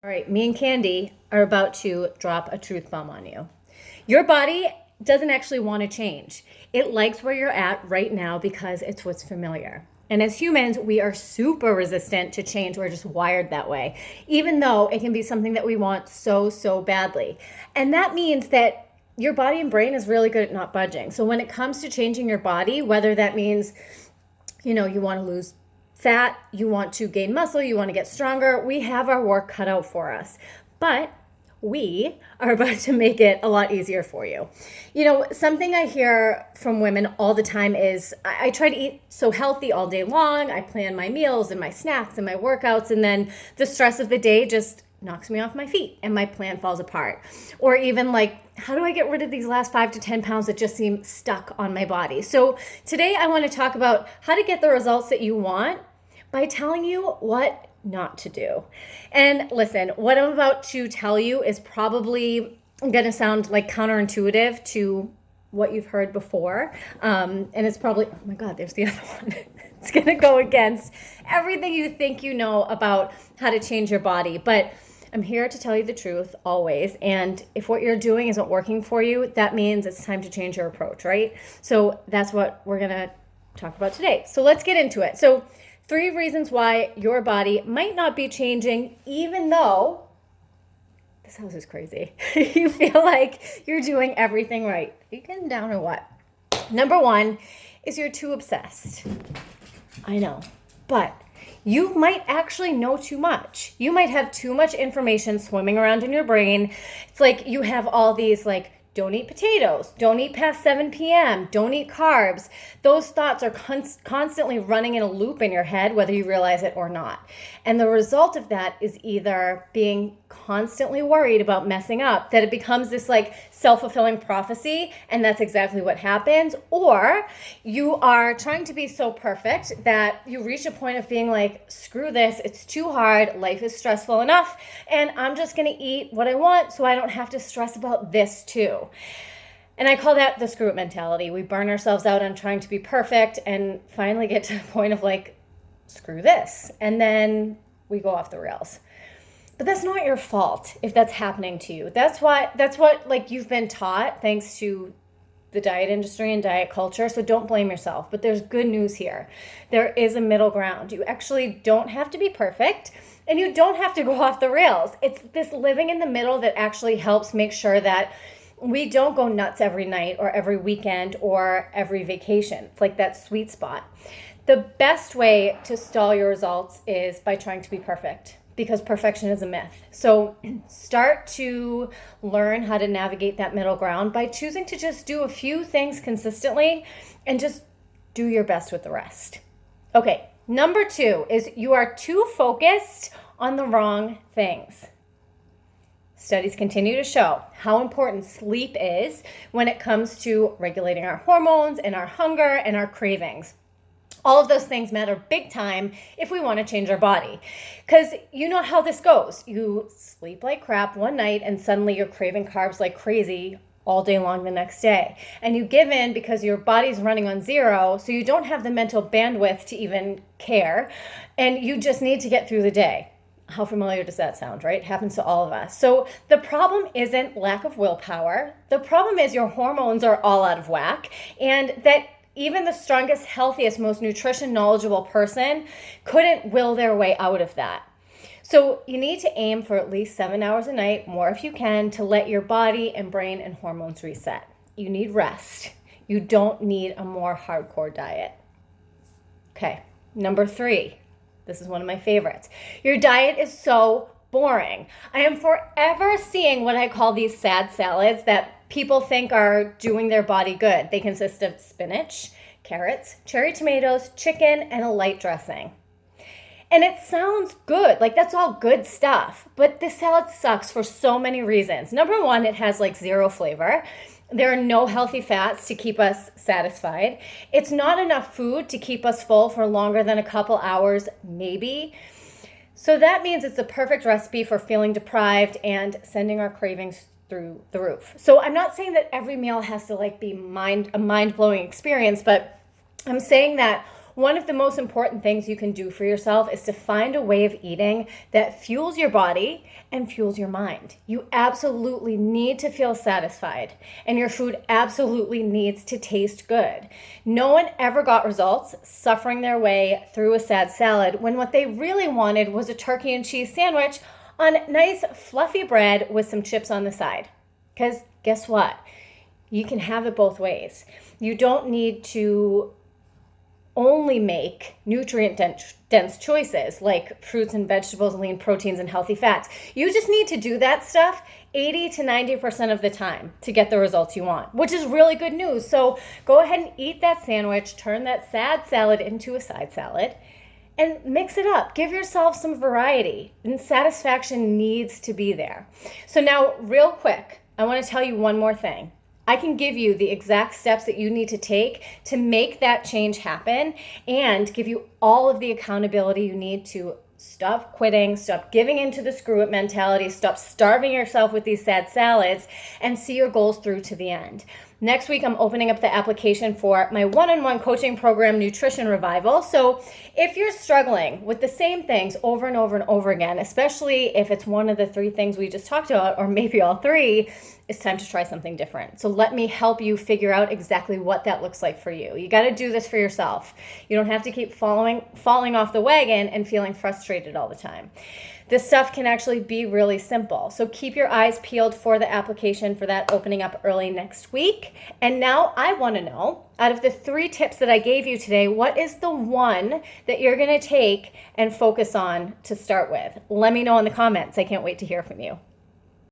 All right, me and Candy are about to drop a truth bomb on you. Your body doesn't actually want to change. It likes where you're at right now because it's what's familiar. And as humans, we are super resistant to change. We're just wired that way, even though it can be something that we want so badly. And that means that your body and brain is really good at not budging. So when it comes to changing your body, whether that means, you want to lose fat, you want to gain muscle, you want to get stronger, we have our work cut out for us. But we are about to make it a lot easier for you. Something I hear from women all the time is I try to eat so healthy all day long. I plan my meals and my snacks and my workouts, and then the stress of the day just knocks me off my feet and my plan falls apart. Or even like, how do I get rid of these last 5 to 10 pounds that just seem stuck on my body? So today I want to talk about how to get the results that you want by telling you what not to do. And listen, what I'm about to tell you is probably going to sound like counterintuitive to what you've heard before. And it's probably, oh my God, there's the other one. It's going to go against everything you think you know about how to change your body. But I'm here to tell you the truth always. And if what you're doing isn't working for you, that means it's time to change your approach, right? So that's what we're going to talk about today. So let's get into it. So 3 reasons why your body might not be changing, even though this house is crazy. You feel like you're doing everything right. Are you getting down or what? Number 1 is you're too obsessed. I know, but you might actually know too much. You might have too much information swimming around in your brain. It's like you have all these don't eat potatoes, don't eat past 7 p.m., don't eat carbs. Those thoughts are constantly running in a loop in your head, whether you realize it or not. And the result of that is either being constantly worried about messing up, that it becomes this self-fulfilling prophecy, and that's exactly what happens, or you are trying to be so perfect that you reach a point of being like, screw this, it's too hard, life is stressful enough, and I'm just gonna eat what I want so I don't have to stress about this too. And I call that the screw it mentality. We burn ourselves out on trying to be perfect and finally get to the point of screw this. And then we go off the rails. But that's not your fault if that's happening to you. That's what you've been taught thanks to the diet industry and diet culture. So don't blame yourself. But there's good news here. There is a middle ground. You actually don't have to be perfect and you don't have to go off the rails. It's this living in the middle that actually helps make sure that we don't go nuts every night or every weekend or every vacation. It's like that sweet spot. The best way to stall your results is by trying to be perfect, because perfection is a myth. So start to learn how to navigate that middle ground by choosing to just do a few things consistently and just do your best with the rest. Okay, number 2 is you are too focused on the wrong things. Studies continue to show how important sleep is when it comes to regulating our hormones and our hunger and our cravings. All of those things matter big time if we want to change our body. Because you know how this goes. You sleep like crap one night and suddenly you're craving carbs like crazy all day long the next day. And you give in because your body's running on zero, so you don't have the mental bandwidth to even care. And you just need to get through the day. How familiar does that sound, right? It happens to all of us. So the problem isn't lack of willpower. The problem is your hormones are all out of whack, and that even the strongest, healthiest, most nutrition knowledgeable person couldn't will their way out of that. So you need to aim for at least 7 hours a night, more if you can, to let your body and brain and hormones reset. You need rest. You don't need a more hardcore diet. Okay, number 3. This is one of my favorites. Your diet is so boring. I am forever seeing what I call these sad salads that people think are doing their body good. They consist of spinach, carrots, cherry tomatoes, chicken, and a light dressing. And it sounds good, that's all good stuff, but this salad sucks for so many reasons. Number 1, it has 0 flavor. There are no healthy fats to keep us satisfied. It's not enough food to keep us full for longer than a couple hours, maybe. So that means it's the perfect recipe for feeling deprived and sending our cravings through the roof. So I'm not saying that every meal has to be a mind-blowing experience, but I'm saying that one of the most important things you can do for yourself is to find a way of eating that fuels your body and fuels your mind. You absolutely need to feel satisfied, and your food absolutely needs to taste good. No one ever got results suffering their way through a sad salad when what they really wanted was a turkey and cheese sandwich on nice fluffy bread with some chips on the side. Because guess what? You can have it both ways. You don't need to only make nutrient-dense choices like fruits and vegetables, lean proteins, and healthy fats. You just need to do that stuff 80 to 90% of the time to get the results you want, which is really good news. So go ahead and eat that sandwich, turn that sad salad into a side salad, and mix it up. Give yourself some variety, and satisfaction needs to be there. So now, real quick, I want to tell you one more thing. I can give you the exact steps that you need to take to make that change happen and give you all of the accountability you need to stop quitting, stop giving into the screw it mentality, stop starving yourself with these sad salads, and see your goals through to the end. Next week, I'm opening up the application for my one-on-one coaching program, Nutrition Revival. So if you're struggling with the same things over and over and over again, especially if it's one of the three things we just talked about, or maybe all three, it's time to try something different. So let me help you figure out exactly what that looks like for you. You got to do this for yourself. You don't have to keep falling off the wagon and feeling frustrated all the time. This stuff can actually be really simple. So keep your eyes peeled for the application for that opening up early next week. And now I want to know, out of the 3 tips that I gave you today, what is the one that you're going to take and focus on to start with? Let me know in the comments. I can't wait to hear from you.